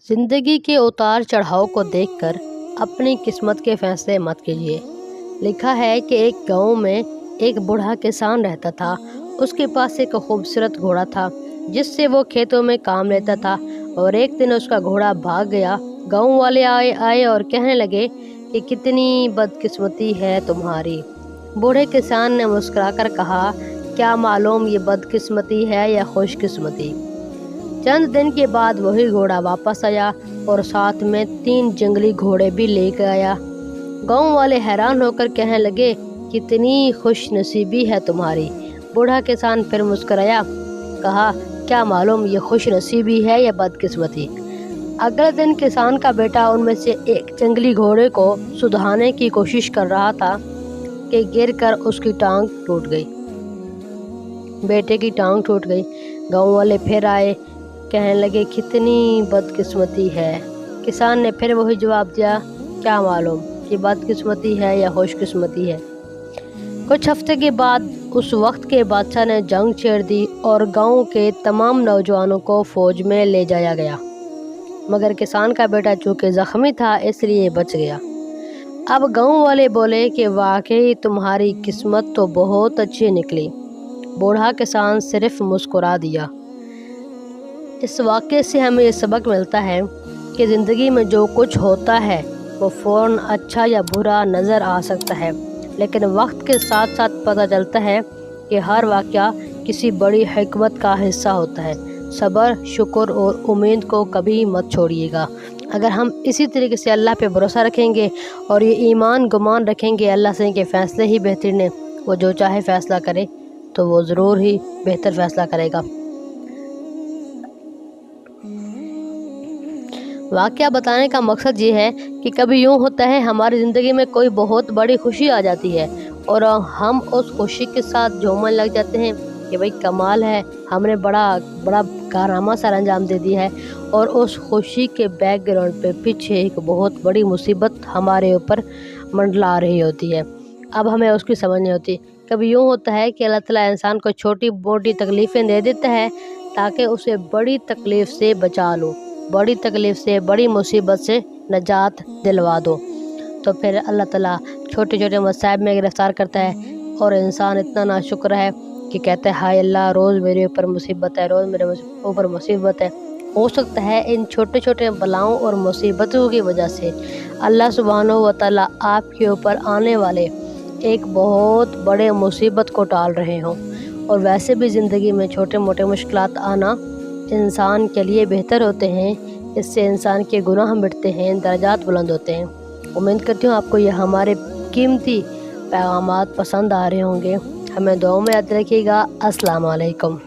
ज़िंदगी के उतार चढ़ाव को देखकर अपनी किस्मत के फैसले मत कीजिए। लिखा है कि एक गांव में एक बूढ़ा किसान रहता था। उसके पास एक खूबसूरत घोड़ा था जिससे वो खेतों में काम लेता था। और एक दिन उसका घोड़ा भाग गया। गांव वाले आए और कहने लगे कि कितनी बदकिस्मती है तुम्हारी। बूढ़े किसान ने मुस्कुराकर कहा, क्या मालूम ये बदकिस्मती है या खुशकिस्मती। चंद दिन के बाद वही घोड़ा वापस आया और साथ में 3 जंगली घोड़े भी लेकर आया। गांव वाले हैरान होकर कहने लगे, कितनी खुश नसीबी है तुम्हारी। बूढ़ा किसान फिर मुस्कुराया, कहा, क्या मालूम ये खुश नसीबी है या बदकिस्मती। अगले दिन किसान का बेटा उनमें से एक जंगली घोड़े को सुधारने की कोशिश कर रहा था कि गिरकर उसकी टांग टूट गई। बेटे की टांग टूट गई। गांव वाले फिर आए, कहने लगे, कितनी बदकिस्मती है। किसान ने फिर वही जवाब दिया, क्या मालूम कि बदकिस्मती है या खुशकिस्मती है। कुछ हफ्ते के बाद उस वक्त के बादशाह ने जंग छेड़ दी और गांव के तमाम नौजवानों को फौज में ले जाया गया। मगर किसान का बेटा चूंकि जख्मी था इसलिए बच गया। अब गांव वाले बोले कि वाकई तुम्हारी किस्मत तो बहुत अच्छी निकली। बूढ़ा किसान सिर्फ मुस्कुरा दिया। इस वाक़े से हमें ये सबक मिलता है कि ज़िंदगी में जो कुछ होता है वो फ़ौरन अच्छा या बुरा नज़र आ सकता है, लेकिन वक्त के साथ साथ पता चलता है कि हर वाक़या किसी बड़ी हिकमत का हिस्सा होता है। सब्र, शुक्र और उम्मीद को कभी मत छोड़िएगा। अगर हम इसी तरीके से अल्लाह पे भरोसा रखेंगे और ये ईमान गुमान रखेंगे अल्लाह से कि फ़ैसले ही बेहतरीन है, वो जो चाहे फ़ैसला करे तो वो ज़रूर ही बेहतर फ़ैसला करेगा। वाक़या बताने का मकसद ये है कि कभी यूँ होता है हमारी ज़िंदगी में कोई बहुत बड़ी खुशी आ जाती है और हम उस खुशी के साथ झूमने लग जाते हैं कि भाई कमाल है, हमने बड़ा कारनामा सा अंजाम दे दिया है। और उस खुशी के बैकग्राउंड पे पीछे एक बहुत बड़ी मुसीबत हमारे ऊपर मंडला रही होती है। अब हमें उसकी समझ नहीं होती। कभी यूँ होता है कि अल्लाह ताला इंसान को छोटी मोटी तकलीफ़ें दे देता है ताकि उसे बड़ी तकलीफ़ से बचा लो, बड़ी तकलीफ़ से, बड़ी मुसीबत से नजात दिलवा दो। तो फिर अल्लाह ताला छोटे छोटे मसाइब में गिरफ़्तार करता है और इंसान इतना नाशुक्र है कि कहता है, हाय अल्लाह, रोज़ मेरे ऊपर मुसीबत है, रोज़ मेरे ऊपर मुसीबत है। हो सकता है इन छोटे छोटे बलाओं और मुसीबतों की वजह से अल्लाह सुब्हानहू व तआला आपके ऊपर आने वाले एक बहुत बड़े मुसीबत को टाल रहे हों। और वैसे भी ज़िंदगी में छोटे मोटे मुश्किलात आना इंसान के लिए बेहतर होते हैं। इससे इंसान के गुनाह मिटते हैं, दर्जात बुलंद होते हैं। उम्मीद करती हूँ आपको ये हमारे कीमती पैगामात पसंद आ रहे होंगे। हमें दुआ में याद रखिएगा। अस्सलाम वालेकुम।